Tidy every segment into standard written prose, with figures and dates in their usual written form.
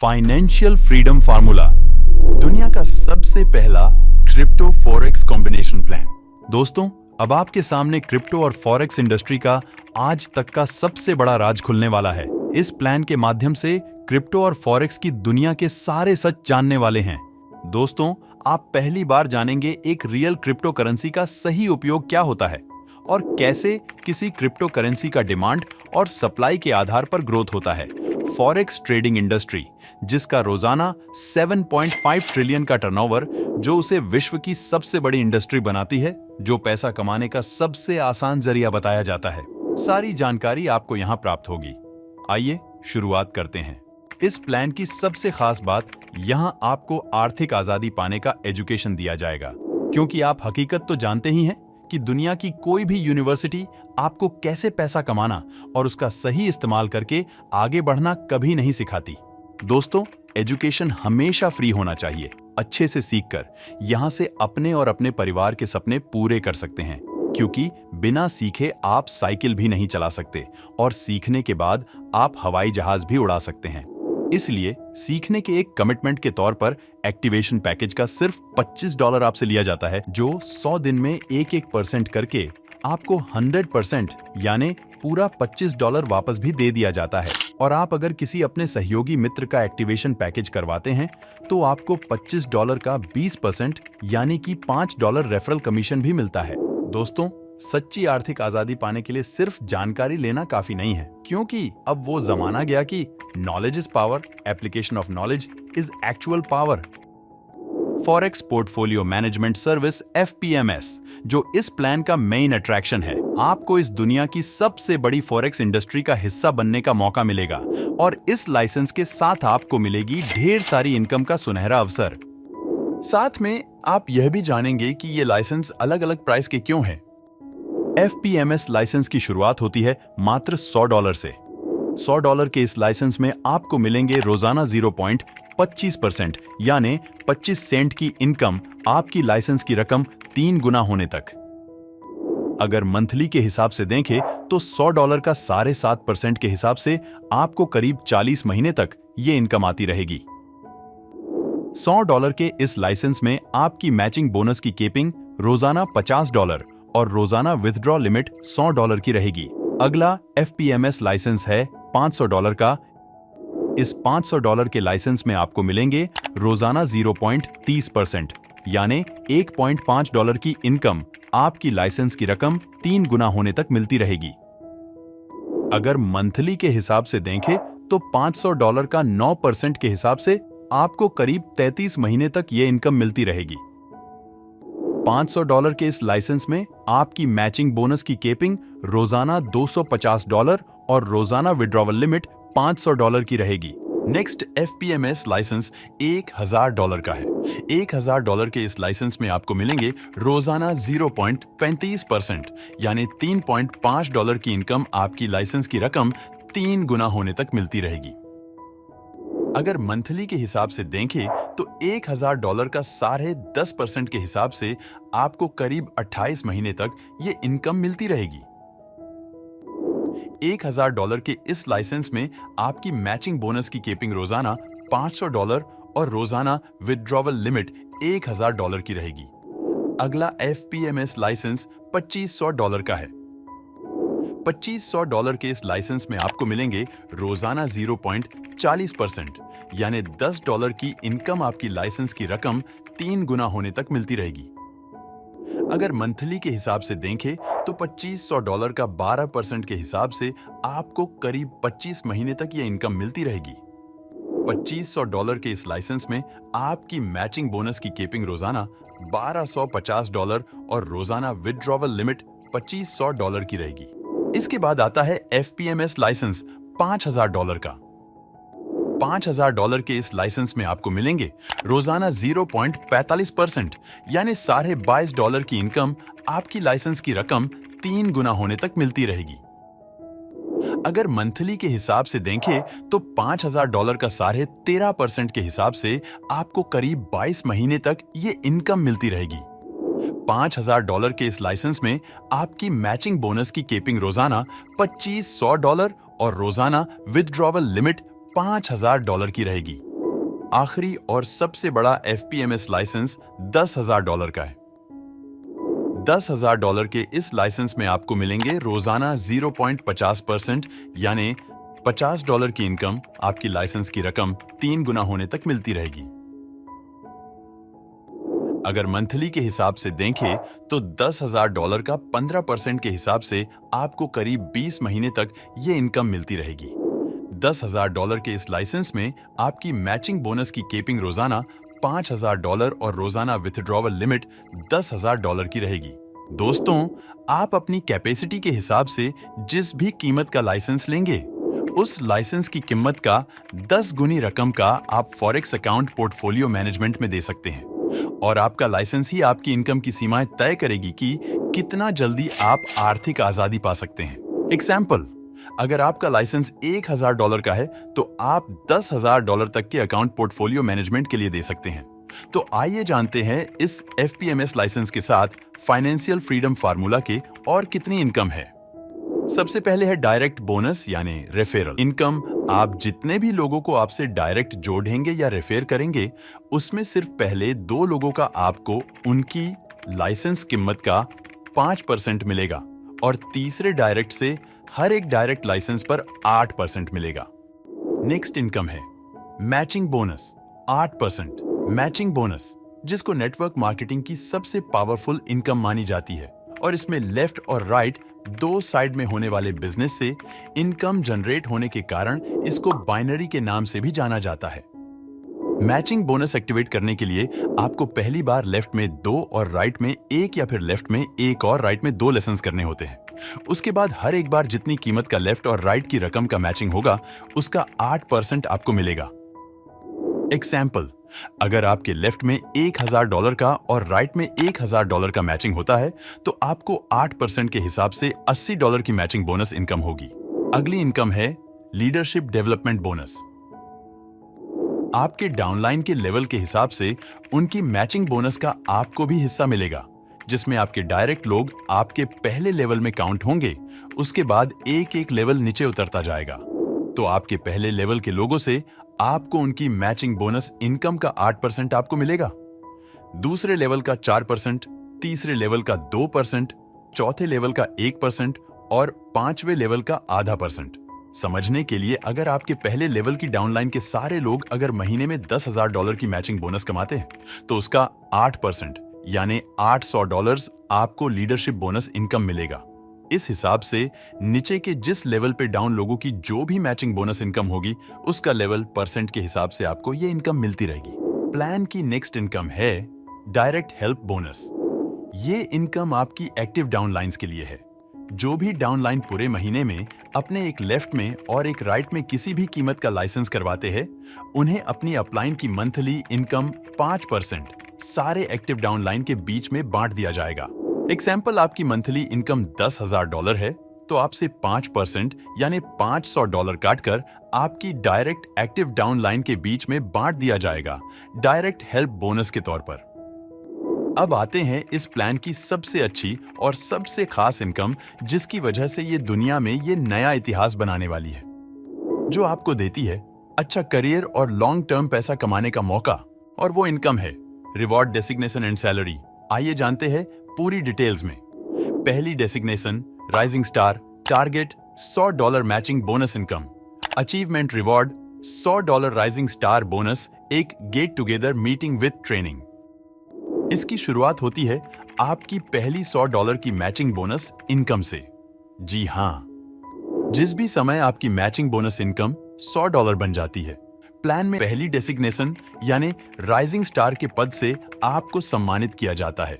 Financial freedom formula, दुनिया का सबसे पहला क्रिप्टो फॉरेक्स कॉम्बिनेशन प्लान। दोस्तों, अब आपके सामने क्रिप्टो और फॉरेक्स इंडस्ट्री का आज तक का सबसे बड़ा राज खुलने वाला है। इस प्लान के माध्यम से क्रिप्टो और फॉरेक्स की दुनिया के सारे सच जानने वाले हैं। दोस्तों, आप पहली बार जानेंगे एक रियल क्रिप्टो करेंसी का सही उपयोग क्या होता है और कैसे किसी क्रिप्टो करेंसी का डिमांड और सप्लाई के आधार पर ग्रोथ होता है। फॉरेक्स ट्रेडिंग इंडस्ट्री, जिसका रोजाना 7.5 ट्रिलियन का टर्नओवर, जो उसे विश्व की सबसे बड़ी इंडस्ट्री बनाती है, जो पैसा कमाने का सबसे आसान जरिया बताया जाता है। सारी जानकारी आपको यहाँ प्राप्त होगी। आइए शुरुआत करते हैं। इस प्लान की सबसे खास बात, यहाँ आपको आर्थिक आजादी पाने का एजुकेशन दिया जाएगा, क्योंकि आप हकीकत तो जानते ही हैं कि दुनिया की कोई भी यूनिवर्सिटी आपको कैसे पैसा कमाना और उसका सही इस्तेमाल करके आगे बढ़ना कभी नहीं सिखाती। दोस्तों, एजुकेशन हमेशा फ्री होना चाहिए। अच्छे से सीखकर यहाँ से अपने और अपने परिवार के सपने पूरे कर सकते हैं, क्योंकि बिना सीखे आप साइकिल भी नहीं चला सकते और सीखने के बाद आप हवाई जहाज भी उड़ा सकते हैं। इसलिए सीखने के एक कमिटमेंट के तौर पर एक्टिवेशन पैकेज का सिर्फ $25 आपसे लिया जाता है, जो 100 दिन में 1% करके आपको 100% यानी पूरा $25 वापस भी दे दिया जाता है। और आप अगर किसी अपने सहयोगी मित्र का एक्टिवेशन पैकेज करवाते हैं तो आपको $25 का 20% यानी कि $5 रेफरल कमीशन भी मिलता है। दोस्तों, सच्ची आर्थिक आजादी पाने के लिए सिर्फ जानकारी लेना काफी नहीं है, क्योंकि अब वो जमाना गया कि knowledge is power, application of knowledge is actual power. Forex portfolio management service FPMS, जो इस प्लान का मेन अट्रैक्शन है, आपको इस दुनिया की सबसे बड़ी फॉरेक्स इंडस्ट्री का हिस्सा बनने का मौका मिलेगा और इस लाइसेंस के साथ आपको मिलेगी ढेर सारी इनकम का सुनहरा अवसर। साथ में आप यह भी जानेंगे कि ये लाइसेंस अलग अलग प्राइस के क्यों हैं। FPMS लाइसेंस की शुरुआत होती है मात्र $100 से। $100 के इस लाइसेंस में आपको मिलेंगे रोजाना 0.25% यानी 25 सेंट की इनकम, आपकी लाइसेंस की रकम 3 गुना होने तक। अगर मंथली के हिसाब से देखें तो $100 का 7.5% के हिसाब से आपको करीब 40 महीने तक ये इनकम आती रहेगी। $100 के इस लाइसेंस में आपकी मैचिंग बोनस की केपिंग रोजाना $50 और रोजाना विथड्रॉ लिमिट $100 की रहेगी। अगला FPMS लाइसेंस है $500 का। इस $500 के लाइसेंस में आपको मिलेंगे रोजाना 0.30% यानी $1.5 की इनकम, आपकी लाइसेंस की रकम 3 गुना होने तक मिलती रहेगी। अगर मंथली के हिसाब से देखें तो $500 का 9% के हिसाब से आपको करीब 33 महीने तक ये इनकम मिलती रहेगी। $500 के इस लाइसेंस में आपकी मैचिंग बोनस की केपिंग रोजाना $250 और रोजाना विड्रॉवल लिमिट $500 की रहेगी। नेक्स्ट FPMS लाइसेंस $1000 का है। $1000 के इस लाइसेंस में आपको मिलेंगे रोजाना 0.35% यानी $3.5 की इनकम, आपकी लाइसेंस की रकम 3 गुना होने तक मिलती रहेगी। अगर मंथली के हिसाब से देखें तो $1000 का 10.5% के हिसाब से आपको करीब 28 महीने तक ये इनकम मिलती रहेगी। $1000 के इस लाइसेंस में आपकी मैचिंग बोनस की केपिंग रोजाना $500 और रोजाना विथड्रॉवल लिमिट $1000 की रहेगी। अगला FPMS लाइसेंस $2500 का है। $2500 के इस लाइसेंस में आपको मिलेंगे रोजाना 0.40% यानी $10 की इनकम, आपकी लाइसेंस की रकम 3 गुना होने तक मिलती रहेगी। अगर मंथली के हिसाब से देखें तो $2500 का 12% के हिसाब से आपको करीब 25 महीने तक यह इनकम मिलती रहेगी। $2500 के इस लाइसेंस में आपकी मैचिंग बोनस की केपिंग रोजाना $1250 और रोजाना विथड्रॉवल लिमिट $2500 की रहेगी। इसके बाद आता है FPMS लाइसेंस $5000 का। $5000 के इस लाइसेंस में आपको मिलेंगे रोजाना 0.45% यानी $22.5 की इनकम, आपकी लाइसेंस की रकम 3 गुना होने तक मिलती रहेगी। अगर मंथली के हिसाब से देखें तो $5000 का 13.5% के हिसाब से आपको करीब 22 महीने तक ये इनकम मिलती रहेगी। $5000 के इस लाइसेंस में आपकी मैचिंग बोनस की केपिंग रोजाना $2500 और रोजाना विथड्रॉवल लिमिट $5000 की रहेगी। आखिरी और सबसे बड़ा FPMS लाइसेंस $10,000 का है। $10,000 के इस लाइसेंस में आपको मिलेंगे रोजाना 0.50% यानी $50 की इनकम आपकी लाइसेंस की रकम 3 गुना होने तक मिलती रहेगी। अगर मंथली के हिसाब से देखें तो $10,000 का 15% के हिसाब से आपको करीब 20 महीने तक ये इनकम मिलती रहेगी। $10,000 के इस लाइसेंस में आपकी मैचिंग बोनस की केपिंग रोजाना $5,000 और रोजाना विथड्रॉवल लिमिट $10,000 की रहेगी। दोस्तों, आप अपनी कैपेसिटी के हिसाब से जिस भी कीमत का लाइसेंस लेंगे, उस लाइसेंस की कीमत का 10 गुनी रकम का आप फॉरेक्स अकाउंट पोर्टफोलियो मैनेजमेंट में दे सकते हैं और आपका लाइसेंस ही आपकी इनकम की सीमाएं तय करेगी कि कितना जल्दी आप आर्थिक आजादी पा सकते हैं। एग्जाम्पल, अगर आपका लाइसेंस $1,000 का है तो आप $10,000 तक के अकाउंट पोर्टफोलियो मैनेजमेंट के लिए दे सकते हैं। तो आइए जानते हैं इस FPMS लाइसेंस के साथ फाइनेंशियल फ्रीडम फार्मूला के और कितनी इनकम है। सबसे पहले है डायरेक्ट बोनस यानी रेफरल इनकम। आप जितने भी लोगों को आपसे डायरेक्ट जोड़ेंगे या रेफर करेंगे, उसमें सिर्फ पहले 2 लोगों का आपको उनकी लाइसेंस कीमत का 5% मिलेगा और तीसरे डायरेक्ट से हर एक डायरेक्ट लाइसेंस पर 8% मिलेगा। नेक्स्ट इनकम है मैचिंग बोनस 8%। मैचिंग बोनस, जिसको नेटवर्क मार्केटिंग की सबसे पावरफुल इनकम मानी जाती है और इसमें लेफ्ट और राइट 2 साइड में होने वाले बिजनेस से इनकम जनरेट होने के कारण इसको बाइनरी के नाम से भी जाना जाता है। मैचिंग बोनस एक्टिवेट करने के लिए आपको पहली बार लेफ्ट में 2 और राइट में 1 या फिर लेफ्ट में 1 और राइट में 2 लेसन्स करने होते हैं। उसके बाद हर एक बार जितनी कीमत का लेफ्ट और राइट की रकम का मैचिंग होगा, उसका 8% आपको मिलेगा। एग्जाम्पल, अगर आपके लेफ्ट में $1,000 का और राइट में $1,000 का मैचिंग होता है तो आपको 8% के हिसाब से $80 की मैचिंग बोनस इनकम होगी। अगली इनकम है लीडरशिप डेवलपमेंट बोनस। आपके डाउनलाइन के लेवल के हिसाब से उनकी मैचिंग बोनस का आपको भी हिस्सा मिलेगा, जिसमें आपके डायरेक्ट लोग आपके पहले लेवल में काउंट होंगे, उसके बाद एक एक लेवल नीचे उतरता जाएगा। तो आपके पहले लेवल के लोगों से आपको उनकी मैचिंग बोनस इनकम का 8% आपको मिलेगा, दूसरे लेवल का 4%, तीसरे लेवल का 2%, चौथे लेवल का 1% और 5वें लेवल का आधा %। समझने के लिए, अगर आपके पहले लेवल की डाउनलाइन के सारे लोग अगर महीने में $10,000 की मैचिंग बोनस कमाते हैं तो उसका 8% यानी $800 आपको लीडरशिप बोनस इनकम मिलेगा। इस हिसाब से नीचे के जिस लेवल पे डाउन लोगों की जो भी मैचिंग बोनस इनकम होगी, उसका लेवल परसेंट के हिसाब से आपको ये इनकम मिलती रहेगी। प्लान की नेक्स्ट इनकम है डायरेक्ट हेल्प बोनस। ये इनकम आपकी एक्टिव डाउनलाइंस के लिए है। जो भी डाउनलाइन पूरे महीने में अपने एक लेफ्ट में और एक राइट में किसी भी कीमत का लाइसेंस करवाते हैं, उन्हें अपनी अपलाइन की मंथली इनकम 5% सारे एक्टिव डाउनलाइन के बीच में बांट दिया जाएगा। एग्जाम्पल, आपकी मंथली इनकम $10,000 है तो आपसे 5% यानी $500 काटकर आपकी डायरेक्ट एक्टिव डाउनलाइन के बीच में बांट दिया जाएगा डायरेक्ट हेल्प बोनस के तौर पर। अब आते हैं इस प्लान की सबसे अच्छी और सबसे खास इनकम, जिसकी वजह से ये दुनिया में ये नया इतिहास बनाने वाली है, जो आपको देती है अच्छा करियर और लॉन्ग टर्म पैसा कमाने का मौका, और वो इनकम है रिवॉर्ड डेसिग्नेशन एंड सैलरी। आइए जानते हैं पूरी डिटेल्स में। पहली designation rising star, target $100 matching bonus income, achievement reward $100 rising star bonus, एक get together meeting with training. इसकी शुरुआत होती है आपकी पहली $100 की मैचिंग बोनस इनकम से। जी हाँ, जिस भी समय आपकी मैचिंग बोनस इनकम $100 बन जाती है, प्लान में पहली डेसिग्नेशन यानी राइजिंग स्टार के पद से आपको सम्मानित किया जाता है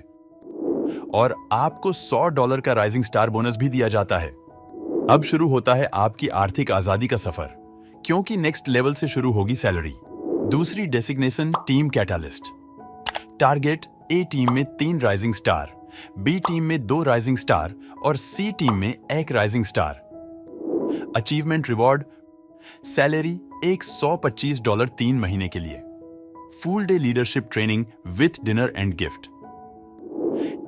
और आपको $100 का राइजिंग स्टार बोनस भी दिया जाता है। अब शुरू होता है आपकी आर्थिक आजादी का सफर, क्योंकि नेक्स्ट लेवल से शुरू होगी सैलरी। दूसरी डेसिग्नेशन टीम कैटालिस्ट, टारगेट ए टीम में 3 राइजिंग स्टार, बी टीम में 2 राइजिंग स्टार और सी टीम में 1 rising star. Achievement reward salary एक $125 3 महीने के लिए, full day leadership training with dinner and gift.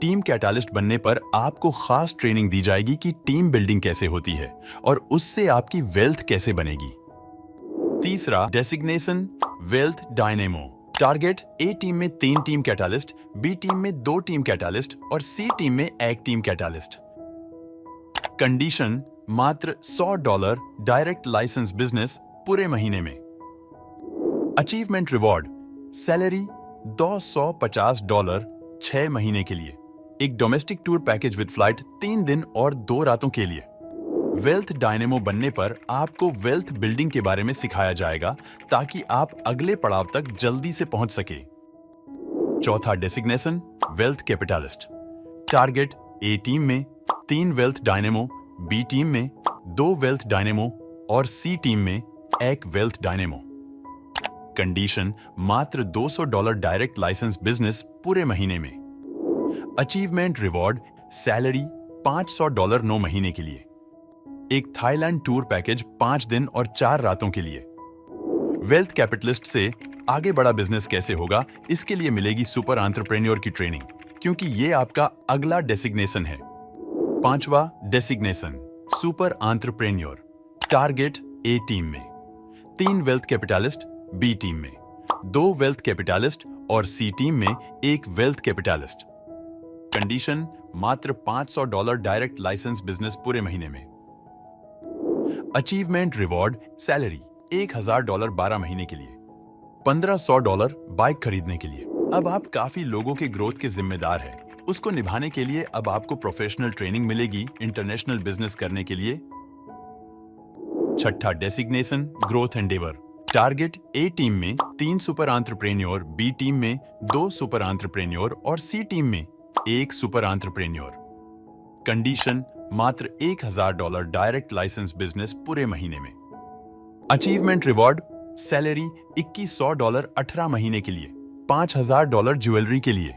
Team catalyst बनने पर आपको खास ट्रेनिंग दी जाएगी कि टीम बिल्डिंग कैसे होती है और उससे आपकी वेल्थ कैसे बनेगी। तीसरा डेसिग्नेशन वेल्थ डायनेमो। टारगेट ए टीम में 3 टीम कैटालिस्ट, बी टीम में 2 टीम कैटालिस्ट और सी टीम में 1 टीम कैटालिस्ट। कंडीशन मात्र $100 डायरेक्ट लाइसेंस बिजनेस पूरे महीने में। अचीवमेंट रिवॉर्ड सैलरी $250 6 महीने के लिए। एक domestic tour package with flight 3 दिन और 2 रातों के लिए। वेल्थ डायनेमो बनने पर आपको वेल्थ बिल्डिंग के बारे में सिखाया जाएगा ताकि आप अगले पड़ाव तक जल्दी से पहुंच सके। चौथा डेसिग्नेशन वेल्थ कैपिटलिस्ट। टारगेट ए टीम में 3 वेल्थ डायनेमो, बी टीम में 2 वेल्थ डायनेमो और सी टीम में 1 वेल्थ डायनेमो। कंडीशन मात्र $200 डायरेक्ट लाइसेंस बिजनेस पूरे महीने में। अचीवमेंट रिवॉर्ड सैलरी $500 9 महीने के लिए। एक थाईलैंड टूर पैकेज 5 दिन और 4 रातों के लिए। वेल्थ कैपिटलिस्ट से आगे बड़ा बिजनेस कैसे होगा, इसके लिए मिलेगी सुपर एंटरप्रेन्योर की ट्रेनिंग, क्योंकि ये आपका अगला डेसिग्नेशन है। 5वां डेसिग्नेशन सुपर एंटरप्रेन्योर। टारगेट ए टीम में 3 वेल्थ कैपिटलिस्ट, बी टीम में 2 वेल्थ कैपिटलिस्ट और सी टीम में 1 वेल्थ कैपिटलिस्ट। कंडीशन मात्र $500 डायरेक्ट लाइसेंस बिजनेस पूरे महीने में। अचीवमेंट रिवॉर्ड सैलरी $1000 12 महीने के लिए। $1500 बाइक खरीदने के लिए। अब आप काफी लोगों के ग्रोथ के जिम्मेदार हैं। उसको निभाने के लिए अब आपको प्रोफेशनल ट्रेनिंग मिलेगी इंटरनेशनल बिजनेस करने के लिए। छठा डेसिग्नेशन ग्रोथ एंडेवर। टारगेट ए टीम में 3 सुपर एंटरप्रेन्योर, बी टीम में 2 सुपर एंटरप्रेन्योर और सी टीम में 1 सुपर एंटरप्रेन्योर। कंडीशन मात्र $1000 डायरेक्ट लाइसेंस बिजनेस पूरे महीने में। अचीवमेंट रिवॉर्ड सैलरी $2100 18 महीने के लिए। $5000 ज्वेलरी के लिए।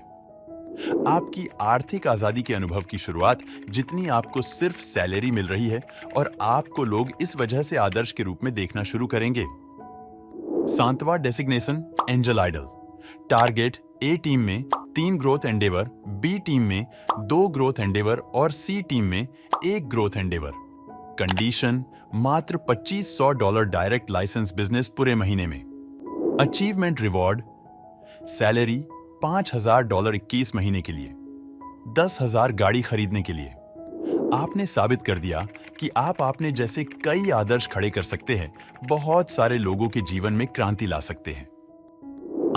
आपकी आर्थिक आजादी के अनुभव की शुरुआत जितनी आपको सिर्फ सैलरी मिल रही है और आपको लोग इस वजह से आदर्श के रूप में देखना शुरू करेंगे। 7वां डेसिग्नेशन एंजल आइडल। टारगेट ए टीम में 3 ग्रोथ एंडेवर, बी टीम में 2 ग्रोथ एंडेवर और सी टीम में 1 ग्रोथ एंडेवर। कंडीशन मात्र $2500 डायरेक्ट लाइसेंस बिजनेस पूरे महीने में। अचीवमेंट रिवॉर्ड सैलरी $5000 21 महीने के लिए। 10,000 गाड़ी खरीदने के लिए। आपने साबित कर दिया कि आप अपने जैसे कई आदर्श खड़े कर सकते हैं, बहुत सारे लोगों के जीवन में क्रांति ला सकते हैं।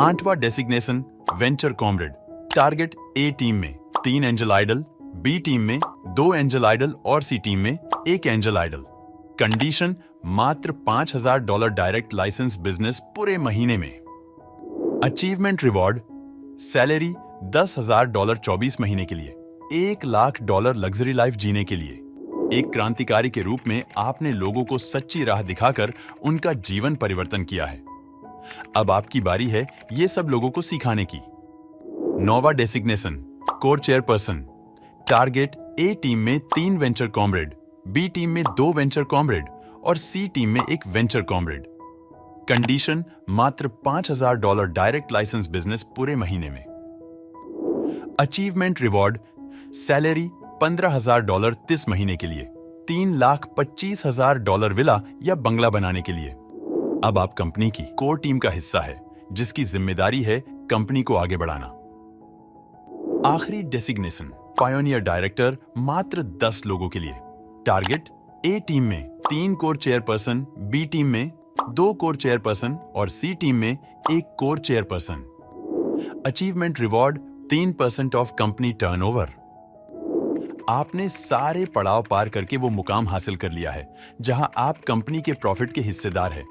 8वां डेसिग्नेशन वेंचर कॉमरेड। टारगेट ए टीम में 3 एंजल आइडल, बी टीम में 2 एंजल आइडल और सी टीम में 1 एंजल आइडल। कंडीशन मात्र $5000 डायरेक्ट लाइसेंस बिजनेस पूरे महीने में। अचीवमेंट रिवॉर्ड सैलरी $10,000 24 महीने के लिए। $1,00,000 लग्जरी लाइफ जीने के लिए। एक क्रांतिकारी के रूप में आपने लोगों को सच्ची राह दिखाकर उनका जीवन परिवर्तन किया है। अब आपकी बारी है ये सब लोगों को सिखाने की। 9वां डेसिग्नेशन कोर चेयरपर्सन। टारगेट ए टीम में 3 वेंचर कॉमरेड, बी टीम में 2 वेंचर कॉमरेड और सी टीम में 1 वेंचर कॉमरेड। कंडीशन मात्र $5000 डायरेक्ट लाइसेंस बिजनेस पूरे महीने में। अचीवमेंट रिवॉर्ड सैलरी $15,000 30 महीने के लिए। $3,25,000 विला या बंगला बनाने के लिए। अब आप कंपनी की कोर टीम का हिस्सा है, जिसकी जिम्मेदारी है कंपनी को आगे बढ़ाना। आखिरी डेसिग्नेशन पायोनियर डायरेक्टर मात्र 10 लोगों के लिए। टारगेट ए टीम में 3 कोर चेयरपर्सन, बी टीम में 2 कोर चेयरपर्सन और सी टीम में 1 core chairperson. Achievement reward 3% of company turnover. आपने सारे पड़ाव पार करके वो मुकाम हासिल कर लिया है जहां आप कंपनी के प्रॉफिट के हिस्सेदार हैं।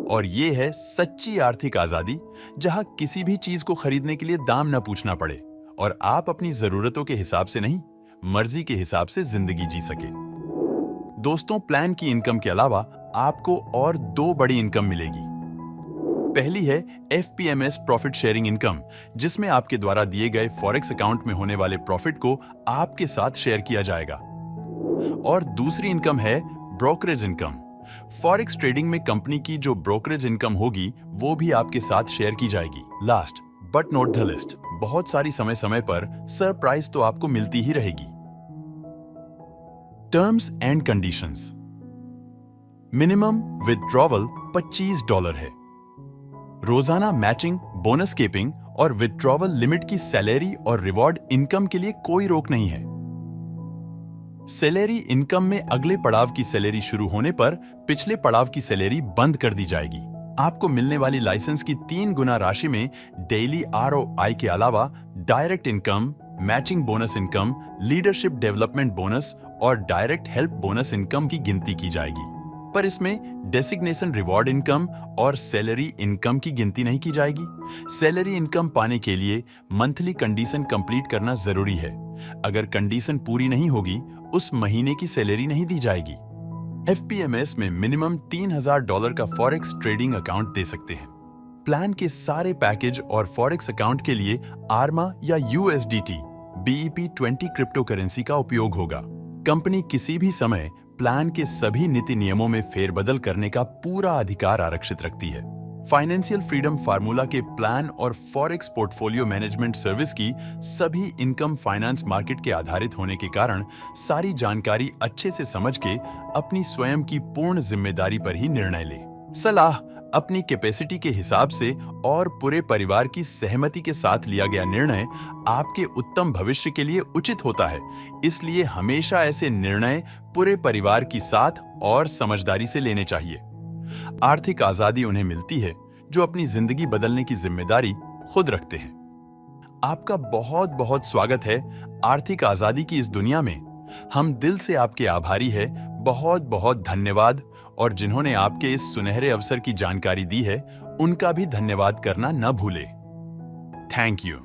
और ये है सच्ची आर्थिक आजादी, जहां किसी भी चीज को खरीदने के लिए दाम न पूछना पड़े और आप अपनी जरूरतों के हिसाब से नहीं, मर्जी के हिसाब से जिंदगी जी सके। दोस्तों, प्लान की इनकम के अलावा आपको और 2 बड़ी इनकम मिलेगी। पहली है FPMS प्रॉफिट शेयरिंग इनकम, जिसमें आपके द्वारा दिए गए फॉरेक्स अकाउंट में होने वाले प्रॉफिट को आपके साथ शेयर किया जाएगा। और दूसरी इनकम है ब्रोकरेज इनकम। फॉरेक्स ट्रेडिंग में कंपनी की जो ब्रोकरेज इनकम होगी वो भी आपके साथ शेयर की जाएगी। Last but not the list, बहुत सारी समय समय पर सरप्राइज तो आपको मिलती ही रहेगी। Terms and conditions. Minimum withdrawal $25 है। रोजाना मैचिंग, बोनस केपिंग और विथड्रॉवल लिमिट की सैलरी और रिवॉर्ड इनकम के लिए कोई रोक नहीं है। सैलरी इनकम में अगले पड़ाव की सैलरी शुरू होने पर पिछले पड़ाव की सैलरी बंद कर दी जाएगी। आपको मिलने वाली लाइसेंस की 3 गुना राशि में डेली ROI के अलावा direct income, matching bonus income, leadership development bonus और डायरेक्ट हेल्प बोनस इनकम की गिनती की जाएगी। पर इसमें डेसिग्नेशन रिवॉर्ड इनकम और सैलरी इनकम की गिनती नहीं की जाएगी। सैलरी इनकम पाने के लिए मंथली कंडीशन कंप्लीट करना जरूरी है। अगर कंडीशन पूरी नहीं होगी, उस महीने की सैलरी नहीं दी जाएगी। FPMS में मिनिमम $3,000 का फॉरेक्स ट्रेडिंग अकाउंट दे सकते हैं। प्लान के सारे पैकेज और फॉरेक्स अकाउंट के लिए आर्मा या USDT BEP20 क्रिप्टो करेंसी का उपयोग होगा। कंपनी किसी भी समय प्लान के सभी नीति नियमों में फेरबदल करने का पूरा अधिकार आरक्षित रखती है। फाइनेंशियल फ्रीडम फार्मूला के प्लान और फॉरेक्स पोर्टफोलियो मैनेजमेंट सर्विस की सभी इनकम फाइनेंस मार्केट के आधारित होने के कारण सारी जानकारी अच्छे से समझ के अपनी स्वयं की पूर्ण जिम्मेदारी पर ही निर्णय ले। सलाह अपनी कैपेसिटी के हिसाब से और पूरे परिवार की सहमति के साथ लिया गया निर्णय आपके उत्तम भविष्य के लिए उचित होता है। इसलिए हमेशा ऐसे निर्णय पूरे परिवार की साथ और समझदारी से लेने चाहिए। आर्थिक आजादी उन्हें मिलती है जो अपनी जिंदगी बदलने की जिम्मेदारी खुद रखते हैं। आपका बहुत बहुत स्वागत है आर्थिक आजादी की इस दुनिया में। हम दिल से आपके आभारी हैं। बहुत बहुत धन्यवाद। और जिन्होंने आपके इस सुनहरे अवसर की जानकारी दी है, उनका भी धन्यवाद करना न भूलें। Thank you.